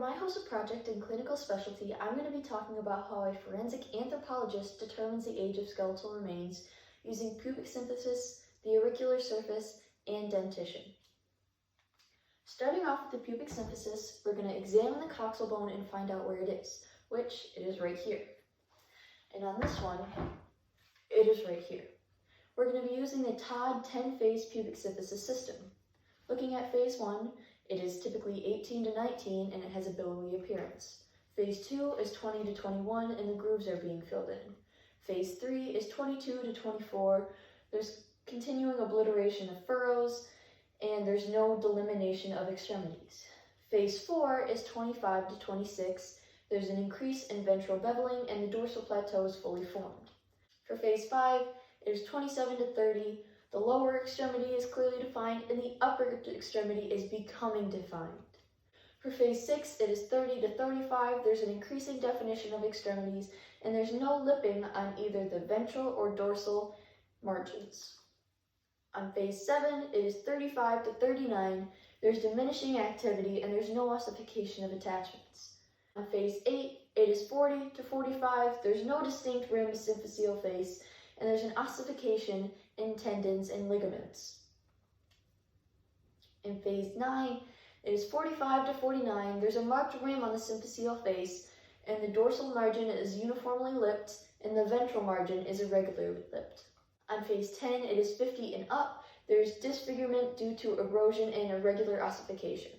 my HOSA project and clinical specialty, I'm going to be talking about how a forensic anthropologist determines the age of skeletal remains using pubic symphysis, the auricular surface, and dentition. Starting off with the pubic symphysis, we're going to examine the coxal bone and find out where it is, which it is right here. And on this one, it is right here. We're going to be using the Todd 10-phase pubic symphysis system. Looking at phase 1, it is typically 18 to 19 and it has a billowy appearance. Phase 2 is 20 to 21 and the grooves are being filled in. Phase 3 is 22 to 24. There's continuing obliteration of furrows and there's no delimitation of extremities. Phase 4 is 25 to 26. There's an increase in ventral beveling and the dorsal plateau is fully formed. For phase 5, it is 27 to 30. The lower extremity is clearly defined and the upper extremity is becoming defined. For phase 6, it is 30 to 35. There's an increasing definition of extremities and there's no lipping on either the ventral or dorsal margins. On phase 7, it is 35 to 39. There's diminishing activity and there's no ossification of attachments. On phase 8, it is 40 to 45. There's no distinct rim symphyseal face and there's an ossification in tendons and ligaments. In phase 9, it is 45 to 49. There's a marked rim on the symphyseal face, and the dorsal margin is uniformly lipped, and the ventral margin is irregularly lipped. On phase 10, it is 50 and up. There's disfigurement due to erosion and irregular ossification.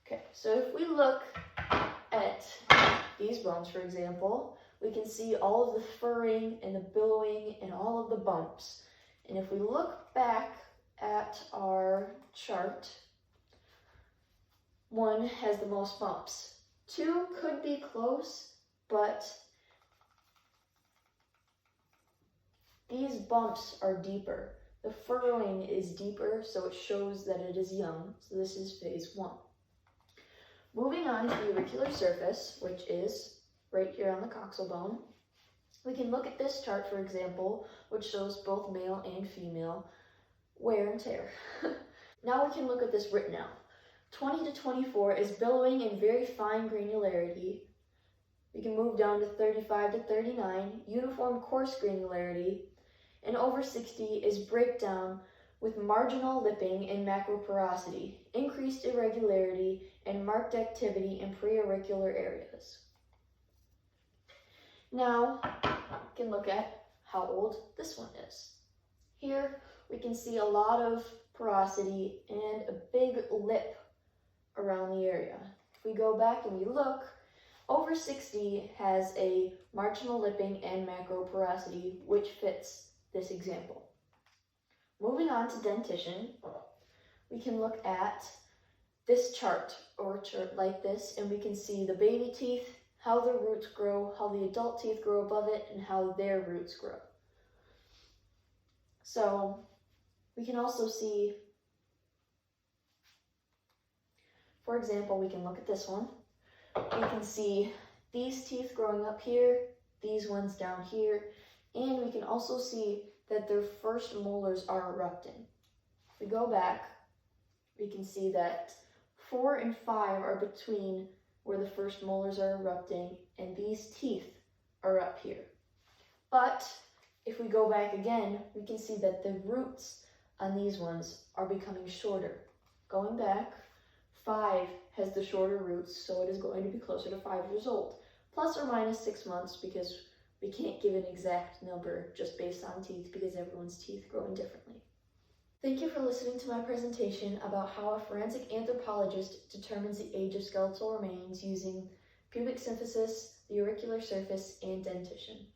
Okay, so if we look at these bones, for example, we can see all of the furring and the billowing and all of the bumps. And if we look back at our chart, 1 has the most bumps. 2 could be close, but these bumps are deeper. The furrowing is deeper, so it shows that it is young. So this is phase 1. Moving on to the auricular surface, which is right here on the coxal bone, we can look at this chart, for example, which shows both male and female wear and tear. Now we can look at this written out. 20 to 24 is billowing and very fine granularity. We can move down to 35 to 39, uniform coarse granularity, and over 60 is breakdown with marginal lipping and macroporosity, increased irregularity, and marked activity in preauricular areas. Now, we can look at how old this one is. Here, we can see a lot of porosity and a big lip around the area. If we go back and we look, over 60 has a marginal lipping and macroporosity, which fits this example. Moving on to dentition, we can look at this chart or a chart like this, and we can see the baby teeth, how the roots grow, how the adult teeth grow above it, and how their roots grow. So we can also see, for example, we can look at this one. We can see these teeth growing up here, these ones down here, and we can also see that their first molars are erupting. If we go back, we can see that 4 and 5 are between where the first molars are erupting, and these teeth are up here. But if we go back again, we can see that the roots on these ones are becoming shorter. Going back, 5 has the shorter roots, so it is going to be closer to 5 years old, plus or minus 6 months, because we can't give an exact number just based on teeth because everyone's teeth grow in differently. Thank you for listening to my presentation about how a forensic anthropologist determines the age of skeletal remains using pubic symphysis, the auricular surface, and dentition.